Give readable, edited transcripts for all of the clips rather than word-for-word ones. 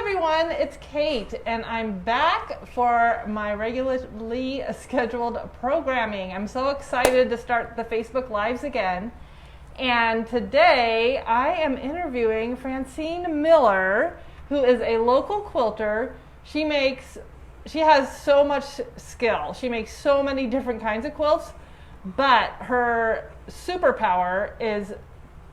everyone, it's Kate, and I'm back for my regularly scheduled programming. I'm so excited to start the Facebook Lives again. And today I am interviewing Francine Miller, who is a local quilter. She has so much skill. She makes so many different kinds of quilts, but her superpower is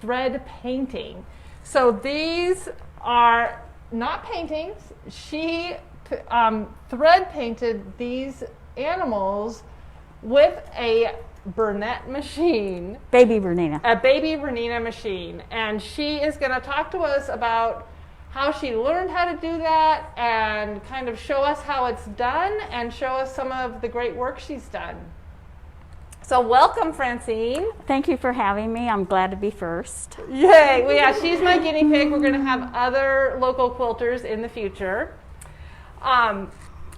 thread painting. So these are not paintings. She thread painted these animals with a Bernette machine. Baby Bernina. A baby Bernina machine. And she is going to talk to us about how she learned how to do that and kind of show us how it's done and show us some of the great work she's done. So welcome, Francine. Thank you for having me. I'm glad to be first. Yay. Well, yeah, she's my guinea pig. We're going to have other local quilters in the future.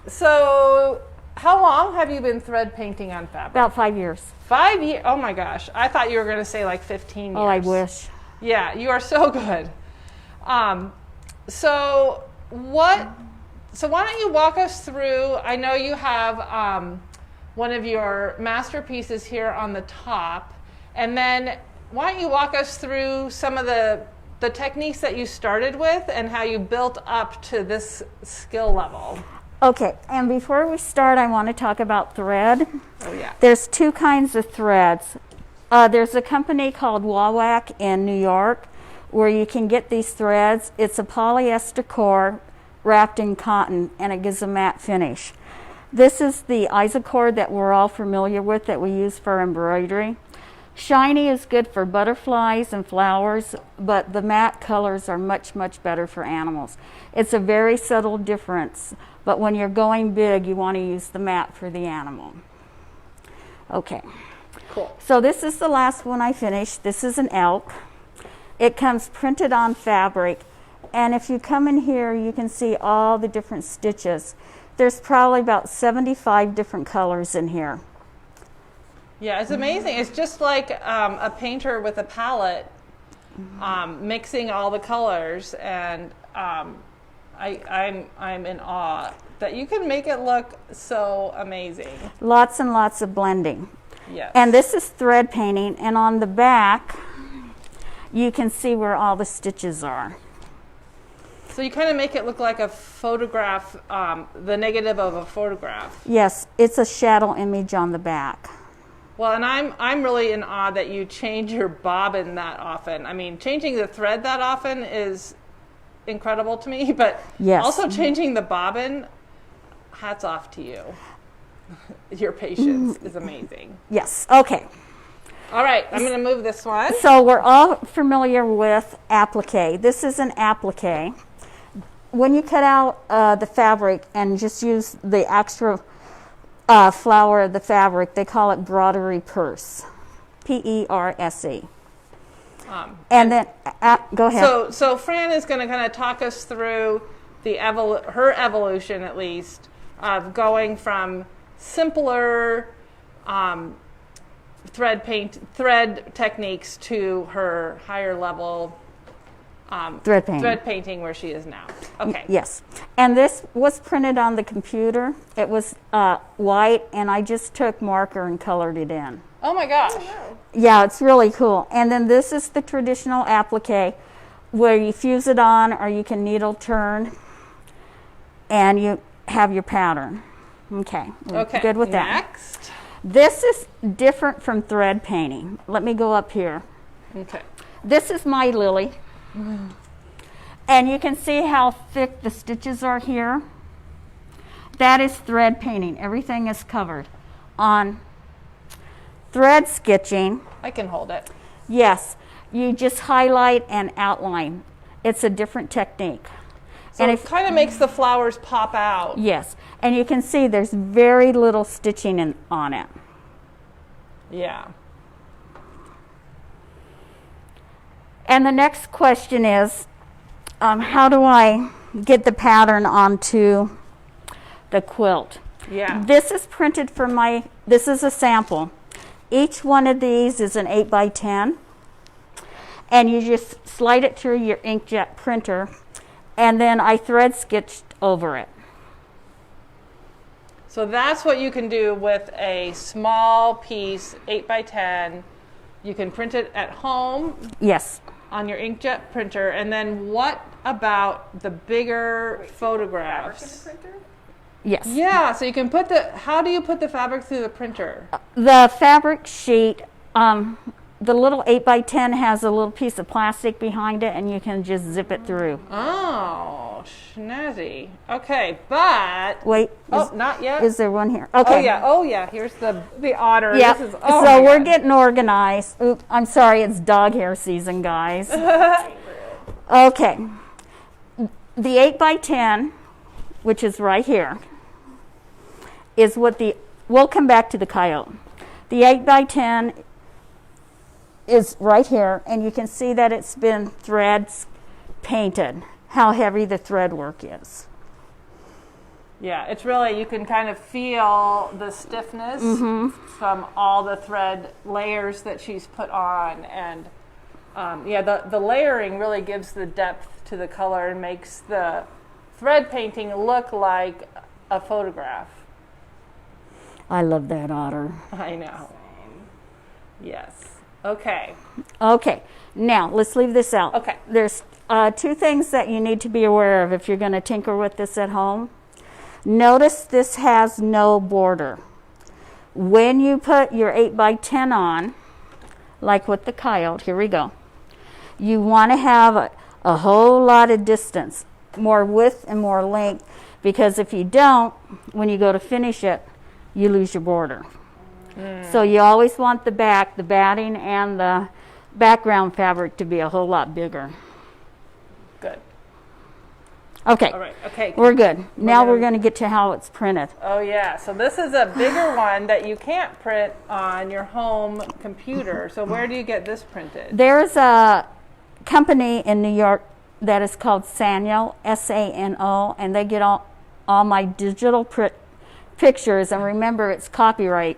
So how long have you been thread painting on fabric? About 5 years. 5 years? Oh my gosh. I thought you were going to say like 15 years. Oh, I wish. Yeah, you are so good. So why don't you walk us through, I know you have one of your masterpieces here on the top, and then why don't you walk us through some of the techniques that you started with and how you built up to this skill level. Okay, and before we start, I want to talk about thread. Oh yeah. There's two kinds of threads. There's a company called Wawak in New York where you can get these threads. It's a polyester core wrapped in cotton, and it gives a matte finish. This is the isocord that we're all familiar with that we use for embroidery. Shiny is good for butterflies and flowers, but the matte colors are much, much better for animals. It's a very subtle difference, but when you're going big, you want to use the matte for the animal. Okay. Cool. So this is the last one I finished. This is an elk. It comes printed on fabric, and if you come in here, you can see all the different stitches. There's probably about 75 different colors in here. Yeah, it's amazing. It's just like a painter with a palette mixing all the colors, and I'm in awe that you can make it look so amazing. Lots and lots of blending. Yes. And this is thread painting, and on the back, you can see where all the stitches are. So you kind of make it look like a photograph, the negative of a photograph. Yes, it's a shadow image on the back. Well, and I'm really in awe that you change your bobbin that often. I mean, changing the thread that often is incredible to me, but yes. Also changing the bobbin, hats off to you. Your patience is amazing. Yes, okay. All right, I'm going to move this one. So we're all familiar with applique. This is an applique. When you cut out the fabric and just use the extra flower of the fabric, they call it broderie perse, P-E-R-S-E. And then, go ahead. So Fran is going to kind of talk us through her evolution, at least, of going from simpler thread techniques to her higher level thread painting where she is now. Okay. Yes. And this was printed on the computer. It was white, and I just took marker and colored it in. Oh my gosh. Yeah, it's really cool. And then this is the traditional applique where you fuse it on, or you can needle turn, and you have your pattern. Okay. Okay. Good with that. Next. This is different from thread painting. Let me go up here. Okay. This is my lily. And you can see how thick the stitches are here. That is thread painting. Everything is covered. On thread sketching, I can hold it. yes, you just highlight and outline. It's a different technique. So and it kind of makes the flowers pop out. Yes, and you can see there's very little stitching on it. Yeah. And the next question is, how do I get the pattern onto the quilt? Yeah. This is printed for this is a sample. Each one of these is an 8x10. And you just slide it through your inkjet printer, and then I thread stitched over it. So that's what you can do with a small piece, 8x10. You can print it at home. Yes. On your inkjet printer. And then what about the bigger photographs? Fabric in the printer? Yes. Yeah, so you can put how do you put the fabric through the printer? The fabric sheet, the little 8x10 has a little piece of plastic behind it, and you can just zip it through. Oh, snazzy. Okay, but wait. Not yet. Is there one here? Okay. Oh yeah. Here's the otter. Yeah. This is, so we're getting organized. Oops, I'm sorry. It's dog hair season, guys. Okay. The 8x10, which is right here, is what we'll come back to the coyote. The 8x10 is right here, and you can see that it's been threads painted, how heavy the thread work is. Yeah, it's really, you can kind of feel the stiffness from all the thread layers that she's put on. And the layering really gives the depth to the color and makes the thread painting look like a photograph. I love that otter. I know. Yes. Okay. Okay. Now, let's leave this out. Okay. There's two things that you need to be aware of if you're going to tinker with this at home. Notice this has no border. When you put your 8x10 on, like with the coyote, here we go, you want to have a whole lot of distance, more width and more length, because if you don't, when you go to finish it, you lose your border. So you always want the batting and the background fabric to be a whole lot bigger. Good. Okay. All right. Okay. We're good. Now we're going to get to how it's printed. Oh yeah. So this is a bigger one that you can't print on your home computer. So where do you get this printed? There's a company in New York that is called Sano, S-A-N-O, and they get all my digital pictures, and remember, it's copyright.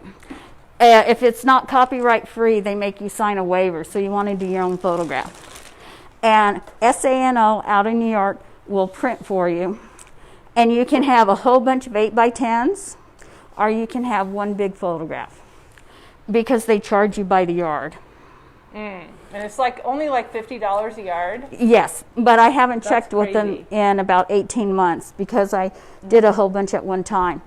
If it's not copyright free, they make you sign a waiver, so you want to do your own photograph. And SANO out in New York will print for you, and you can have a whole bunch of 8x10s, or you can have one big photograph, because they charge you by the yard. And it's only like $50 a yard? Yes, but I haven't That's checked with them in about 18 months because I did a whole bunch at one time.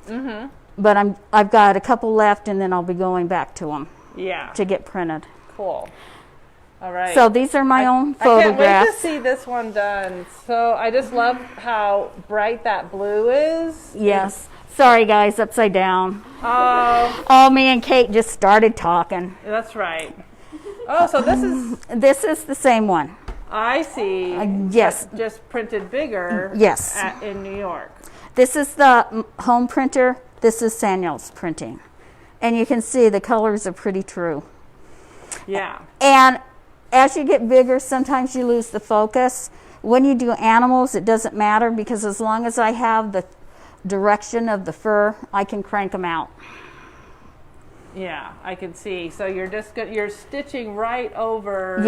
But I've got a couple left, and then I'll be going back to them to get printed. Cool. All right. So these are my own photographs. I can't wait to see this one done. So I just love how bright that blue is. Yes. Sorry, guys, upside down. Oh. Me and Kate just started talking. That's right. Oh, so this is... This is the same one. I see. Yes. Just printed bigger. Yes. In New York. This is the home printer. This is Samuel's printing. And you can see the colors are pretty true. Yeah. And as you get bigger, sometimes you lose the focus. When you do animals, it doesn't matter because as long as I have the direction of the fur, I can crank them out. Yeah, I can see. So you're stitching right over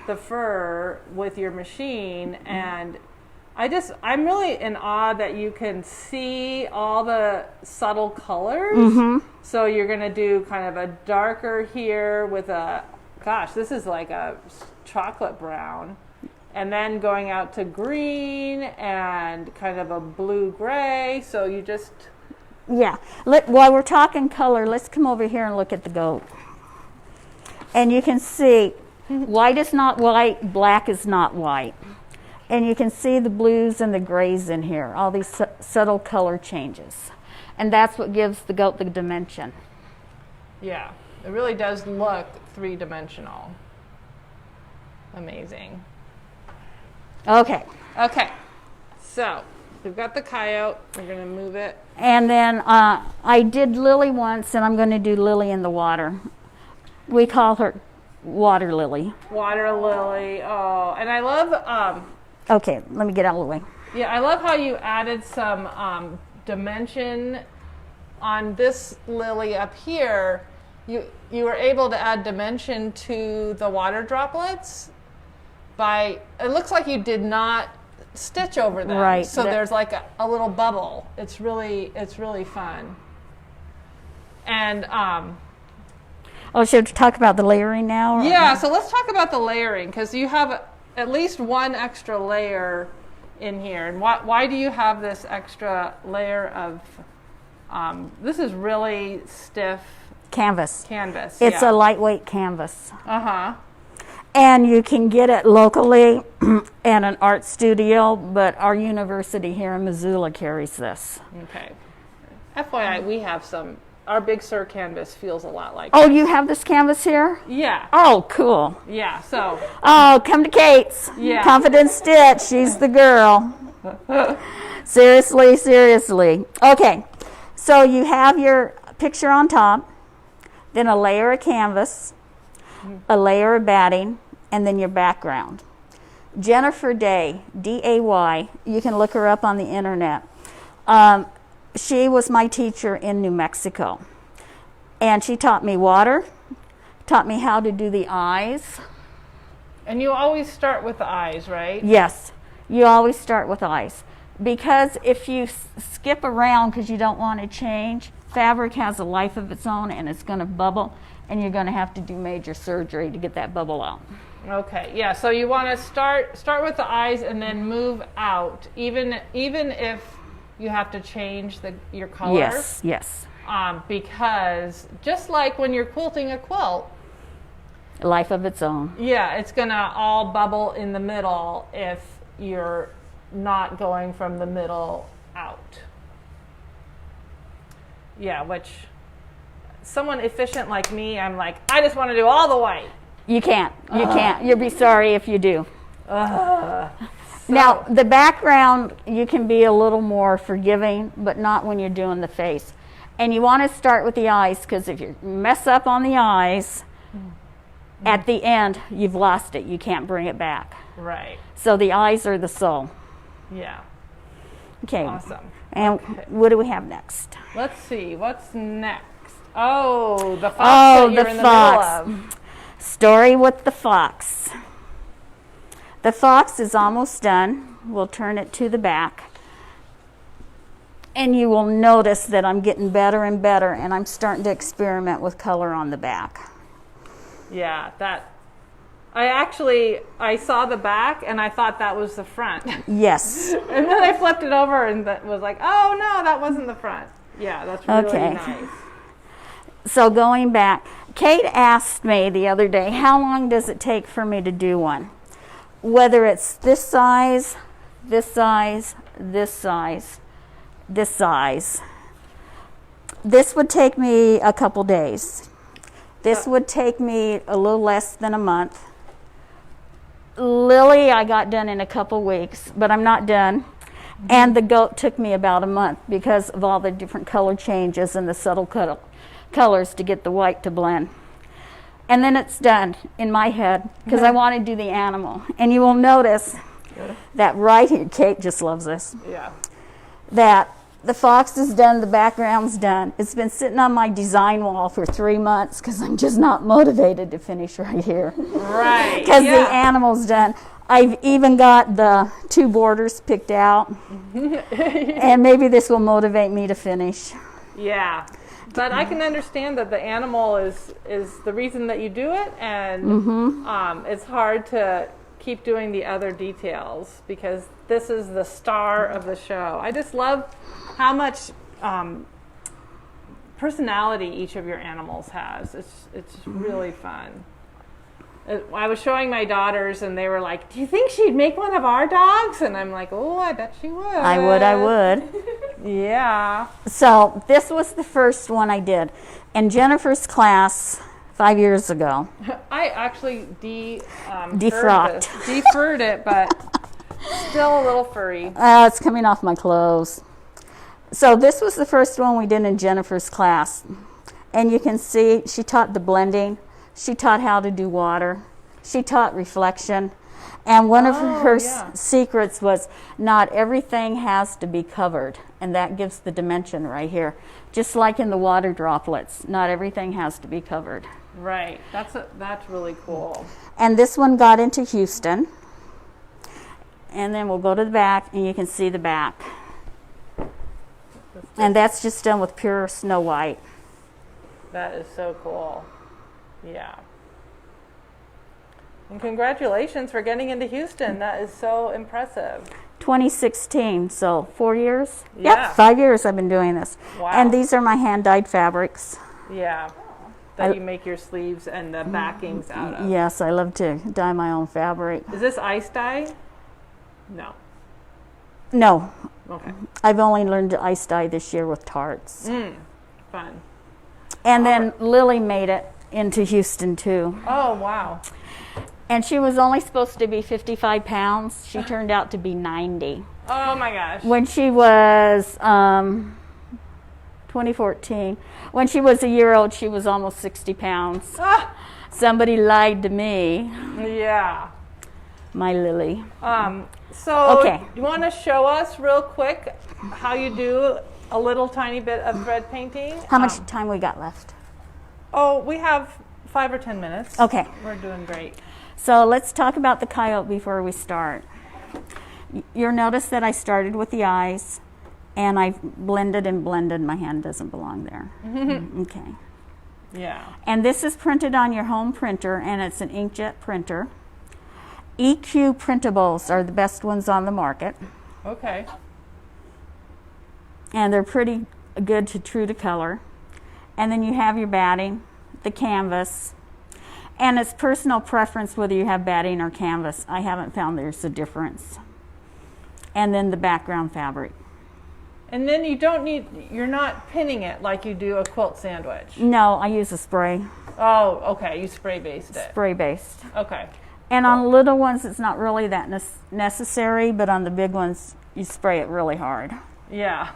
the fur with your machine, and I'm really in awe that you can see all the subtle colors. So you're going to do kind of a darker here with this is like a chocolate brown, and then going out to green and kind of a blue-gray. So you just... Yeah. While we're talking color, let's come over here and look at the goat. And you can see white is not white, black is not white. And you can see the blues and the grays in here, all these subtle color changes. And that's what gives the goat the dimension. Yeah, it really does look three-dimensional. Amazing. Okay. So we've got the coyote. We're going to move it. And then I did Lily once, and I'm going to do Lily in the water. We call her Water Lily. Water Lily. Oh, and I love... okay, let me get out of the way. Yeah, I love how you added some dimension on this lily up here. You were able to add dimension to the water droplets it looks like you did not stitch over them. Right. So there's like a little bubble. It's really fun. And should we talk about the layering now? yeah, so let's talk about the layering, because you have at least one extra layer in here. And why do you have this extra layer of this is really stiff canvas. It's yeah. a lightweight canvas. Uh-huh. And you can get it locally at an art studio, but our university here in Missoula carries this. Okay. FYI, we have some. Our Big Sur canvas feels a lot like Oh, you have this canvas here? Yeah. Oh, cool. Yeah, so. Oh, come to Kate's. Yeah. Confidence Stitch. She's the girl. Seriously. Okay. So you have your picture on top, then a layer of canvas, a layer of batting, and then your background. Jennifer Day, D-A-Y, you can look her up on the internet. She was my teacher in New Mexico. And she taught me water, taught me how to do the eyes. And you always start with the eyes, right? Yes, you always start with eyes. Because if you skip around because you don't want to change, fabric has a life of its own and it's going to bubble, and you're going to have to do major surgery to get that bubble out. Okay, yeah, so you want to start with the eyes and then move out, even if you have to change your color. Yes. Because just like when you're quilting a quilt, A life of its own. yeah, it's going to all bubble in the middle if you're not going from the middle out. Yeah, which someone efficient like me, I'm like, I just want to do all the white. You can't. You'll be sorry if you do. So, Now, the background, you can be a little more forgiving, but not when you're doing the face. And you want to start with the eyes, because if you mess up on the eyes, at the end, you've lost it. You can't bring it back. right, So the eyes are the soul. yeah, Okay. awesome. And Okay. what do we have next? Let's see, what's next? Oh, the fox Oh, that you're the in the fox. middle of. Story with the fox. The fox is almost done. We'll turn it to the back. And you will notice that I'm getting better and better, and I'm starting to experiment with color on the back. Yeah, I saw the back and I thought that was the front. Yes. And then I flipped it over and that was like, oh no, that wasn't the front. Yeah, that's really Okay. nice. So going back, Kate asked me the other day, how long does it take for me to do one? Whether it's this size, this size, this size, this size. This would take me a couple days. This would take me a little less than a month. Lily, I got done in a couple weeks, but I'm not done. And the goat took me about a month because of all the different color changes and the subtle colors to get the white to blend. And then it's done in my head because I want to do the animal. And you will notice that right here, Kate just loves this, Yeah. that the fox is done, the background's done. It's been sitting on my design wall for 3 months because I'm just not motivated to finish right here. Right. Because yeah. the animal's done. I've even got the 2 borders picked out. And maybe this will motivate me to finish. Yeah. But I can understand that the animal is the reason that you do it, and it's hard to keep doing the other details because this is the star of the show. I just love how much personality each of your animals has. It's really fun. I was showing my daughters, and they were like, "Do you think she'd make one of our dogs?" And I'm like, "Oh, I bet she would." I would. Yeah. So this was the first one I did. In Jennifer's class 5 years ago. I actually Defrocked. Defurred it, but still a little furry. It's coming off my clothes. So this was the first one we did in Jennifer's class. And you can see she taught the blending. She taught how to do water. She taught reflection. And one of her secrets was not everything has to be covered. And that gives the dimension right here. Just like in the water droplets, not everything has to be covered. Right. That's really cool. And this one got into Houston. And then we'll go to the back, and you can see the back. And that's just done with pure snow white. That is so cool. Yeah. And congratulations for getting into Houston. That is so impressive. 2016, so 4 years? Yeah. Yep, 5 years I've been doing this. Wow. And these are my hand-dyed fabrics. Yeah. That you make your sleeves and the backings out of. Yes, I love to dye my own fabric. Is this ice dye? No. No, Okay. I've only learned to ice dye this year with tarts. Fun. And then Lily made it into Houston too. Oh, wow. And she was only supposed to be 55 pounds. She turned out to be 90. Oh my gosh. When she was 2014, when she was a year old, she was almost 60 pounds. Ah, Somebody lied to me, yeah. my Lily. So Okay. you want to show us real quick how you do a little tiny bit of thread painting? How much time we got left? Oh, we have 5 or 10 minutes. Okay. We're doing great. So let's talk about the coyote before we start. You'll notice that I started with the eyes, and I've blended and blended. My hand doesn't belong there. Okay. Yeah. And this is printed on your home printer, and it's an inkjet printer. EQ printables are the best ones on the market, Okay. and they're pretty good to true to color. And then you have your batting, the canvas, and it's personal preference whether you have batting or canvas. I haven't found there's a difference. And then the background fabric. And then you're not pinning it like you do a quilt sandwich. No, I use a spray, Oh, okay. You spray based it. spray based. Okay. And on little ones, it's not really that necessary, but on the big ones, you spray it really hard. Yeah.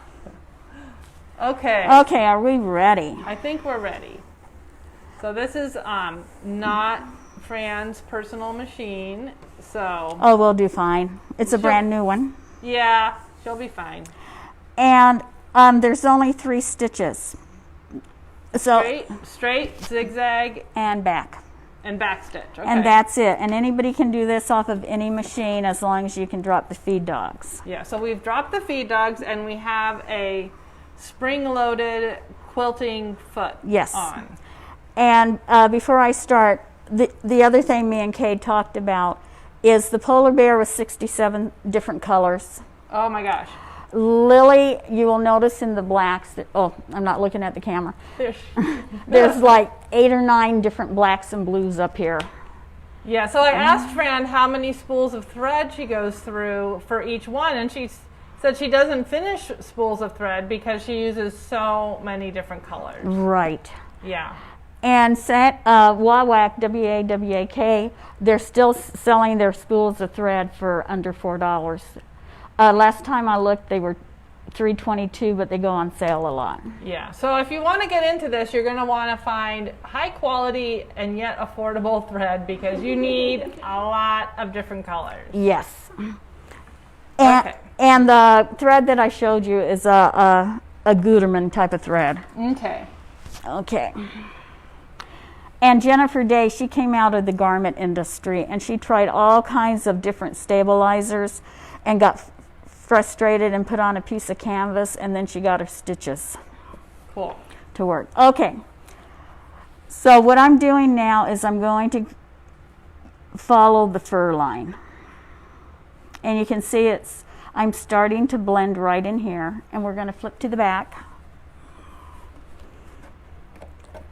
Okay. Okay, are we ready? I think we're ready. So this is not Fran's personal machine. So Oh, we'll do fine. It's a Sure. brand new one. yeah, she'll be fine. And there's only 3 stitches. So Straight, zigzag, and back. and back stitch. Okay. And that's it. And anybody can do this off of any machine as long as you can drop the feed dogs. Yeah, so we've dropped the feed dogs and we have a spring-loaded quilting foot Yes. on. And before I start, the other thing me and Kay talked about is the polar bear with 67 different colors. Oh my gosh. Lily, you will notice in the blacks that, oh, I'm not looking at the camera. There's like 8 or 9 different blacks and blues up here. Yeah, so I asked Fran how many spools of thread she goes through for each one, and she said she doesn't finish spools of thread because she uses so many different colors. Right. Yeah. And WAWAK, W-A-W-A-K, they're still selling their spools of thread for under $4. Last time I looked, they were $3.22, but they go on sale a lot. Yeah, so if you want to get into this, you're going to want to find high quality and yet affordable thread because you need a lot of different colors. Yes. Okay. And the thread that I showed you is a Gutermann type of thread. Okay. Okay. And Jennifer Day, she came out of the garment industry, and she tried all kinds of different stabilizers and got frustrated and put on a piece of canvas, and then she got her stitches Cool. to work. Okay. So what I'm doing now is I'm going to follow the fur line. And you can see I'm starting to blend right in here, and we're going to flip to the back.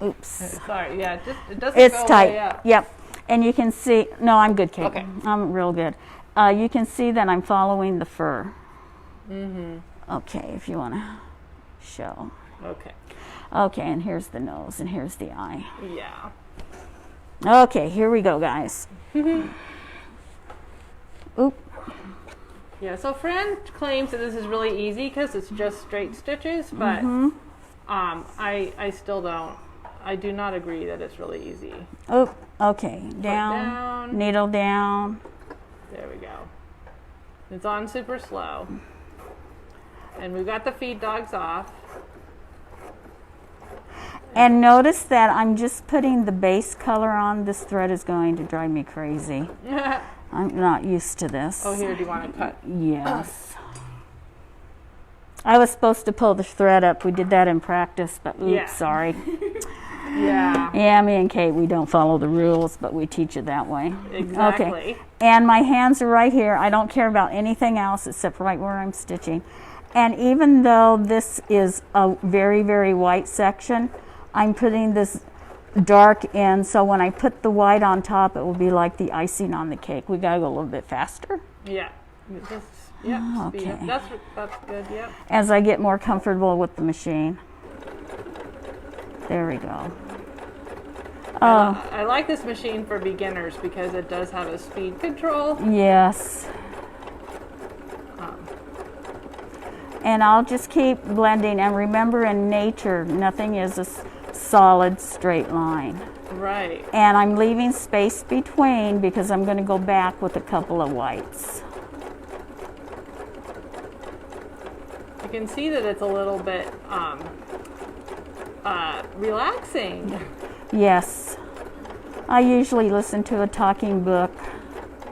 Oops. Sorry, yeah, it doesn't It's go tight. way up. Yep. And you can see, no, I'm good, Kate. Okay. I'm real good. You can see that I'm following the fur. Mm-hmm. Okay, if you want to show. Okay. Okay, and here's the nose, and here's the eye. Yeah. Okay, here we go, guys. Oop. Yeah, so Fran claims that this is really easy because it's just straight stitches, but I still don't. I do not agree that it's really easy. Oop. Okay, down, down. needle down. There we go. It's on super slow. And we've got the feed dogs off. And notice that I'm just putting the base color on. This thread is going to drive me crazy. I'm not used to this. Oh, here, do you want to cut? Yes. I was supposed to pull the thread up. We did that in practice, but oops, Yeah. sorry. Yeah. Yeah, me and Kate, we don't follow the rules, but we teach it that way. Exactly. Okay. And my hands are right here. I don't care about anything else except right where I'm stitching. And even though this is a very, very white section, I'm putting this dark in, so when I put the white on top, it will be like the icing on the cake. We gotta go a little bit faster. Yeah. Just, yep. Speed Okay. up. That's good. Yep. As I get more comfortable with the machine. There we go. Oh, I like this machine for beginners because it does have a speed control. yes. And I'll just keep blending. And remember, in nature, nothing is a solid straight line. Right. And I'm leaving space between because I'm going to go back with a couple of whites. You can see that it's a little bit relaxing. Yes. I usually listen to a talking book.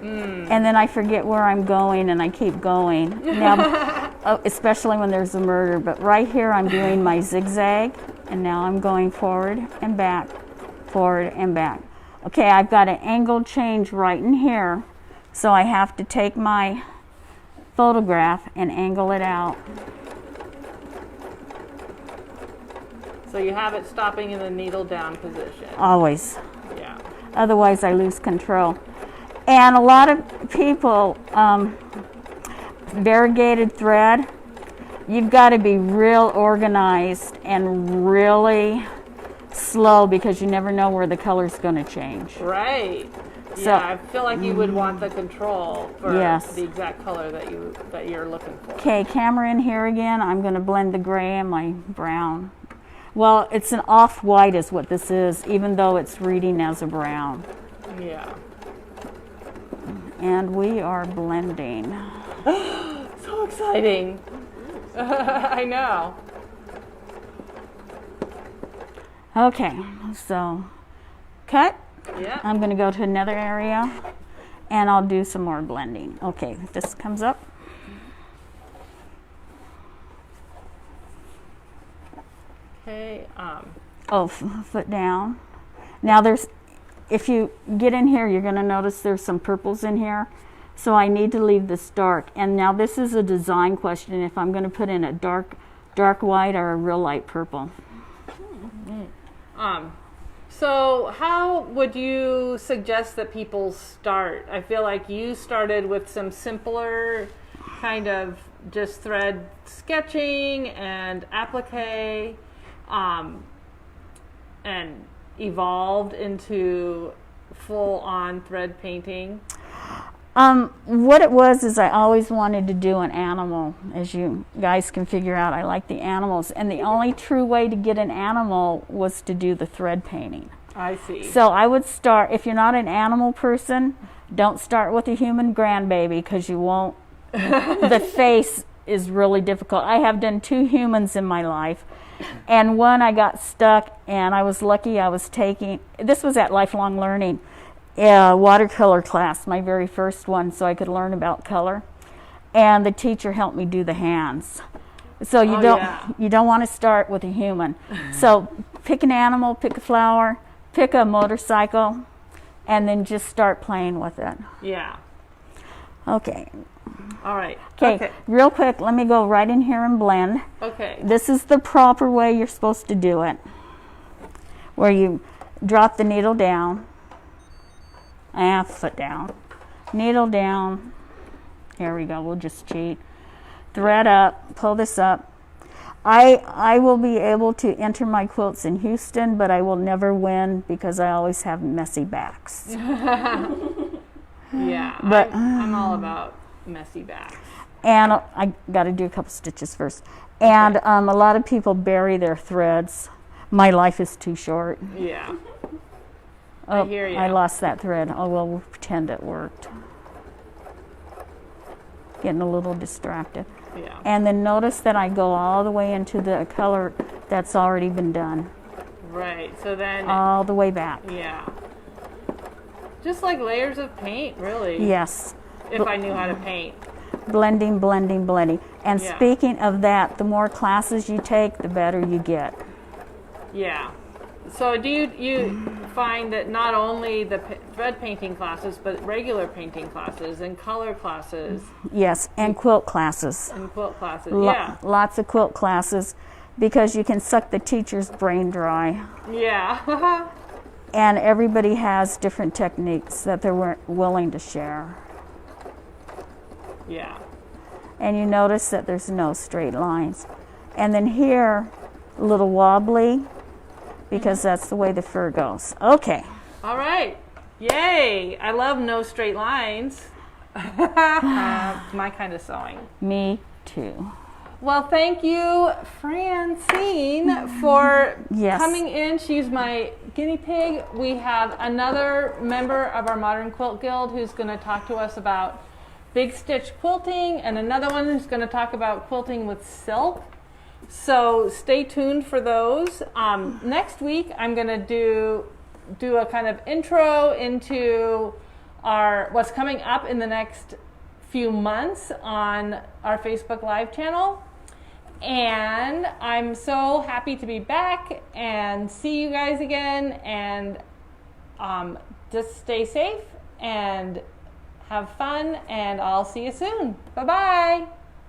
And then I forget where I'm going and I keep going. Now, especially when there's a murder. But right here I'm doing my zigzag, and now I'm going forward and back, forward and back. Okay, I've got an angle change right in here, so I have to take my photograph and angle it out. So you have it stopping in the needle down position. Always. Yeah. Otherwise I lose control. And a lot of people, variegated thread, you've got to be real organized and really slow because you never know where the color's going to change. Right. So- Yeah, I feel like you would want the control for Yes. the exact color that you're looking for. Okay, camera in here again. I'm going to blend the gray and my brown. Well, it's an off-white is what this is, even though it's reading as a brown. Yeah. And we are blending. So exciting. I know. Okay, so cut. Yeah. I'm going to go to another area and I'll do some more blending. Okay, this comes up. Okay. Oh, foot down. Now if you get in here, you're going to notice there's some purples in here. So I need to leave this dark. And now this is a design question if I'm going to put in a dark white or a real light purple. So how would you suggest that people start? I feel like you started with some simpler kind of just thread sketching and applique, and evolved into full-on thread painting. What it was is I always wanted to do an animal. As you guys can figure out, I like the animals. And the only true way to get an animal was to do the thread painting. I see. So I would start, if you're not an animal person, don't start with a human grandbaby because you won't. The face is really difficult. I have done 2 humans in my life. And one I got stuck, and I was lucky I was taking, this was at Lifelong Learning, watercolor class, my very first one, so I could learn about color. And the teacher helped me do the hands. So you don't want to start with a human. So pick an animal, pick a flower, pick a motorcycle, and then just start playing with it. Yeah. Okay. All right. Okay. Real quick, let me go right in here and blend. Okay. This is the proper way you're supposed to do it. Where you drop the needle down, foot down, needle down. Here we go, we'll just cheat. Thread up, pull this up. I will be able to enter my quilts in Houston, but I will never win because I always have messy backs. Yeah, But I'm all about messy backs. And I got to do a couple stitches first. And a lot of people bury their threads. My life is too short. Yeah. Oh, I hear you. I lost that thread. Oh, well, we'll pretend it worked. Getting a little distracted. Yeah. And then notice that I go all the way into the color that's already been done. Right. So then. All the way back. Yeah. Just like layers of paint, really. Yes. If I knew how to paint. Blending, blending, blending. And Yeah. speaking of that, the more classes you take, the better you get. Yeah. So do you find that not only the thread painting classes, but regular painting classes and color classes Yes, and quilt classes. and quilt classes? Lo- Yeah. Lots of quilt classes because you can suck the teacher's brain dry. Yeah. And everybody has different techniques that they're willing to share. Yeah. And you notice that there's no straight lines. And then here, a little wobbly, because that's the way the fur goes. Okay. All right. Yay. I love no straight lines. My kind of sewing. Me too. Well, thank you, Francine, for Yes. coming in. She's my guinea pig. We have another member of our Modern Quilt Guild who's going to talk to us about big stitch quilting, and another one who's going to talk about quilting with silk. So stay tuned for those. Next week, I'm going to do a kind of intro into what's coming up in the next few months on our Facebook Live channel. And I'm so happy to be back and see you guys again. And just stay safe and have fun. And I'll see you soon. Bye-bye.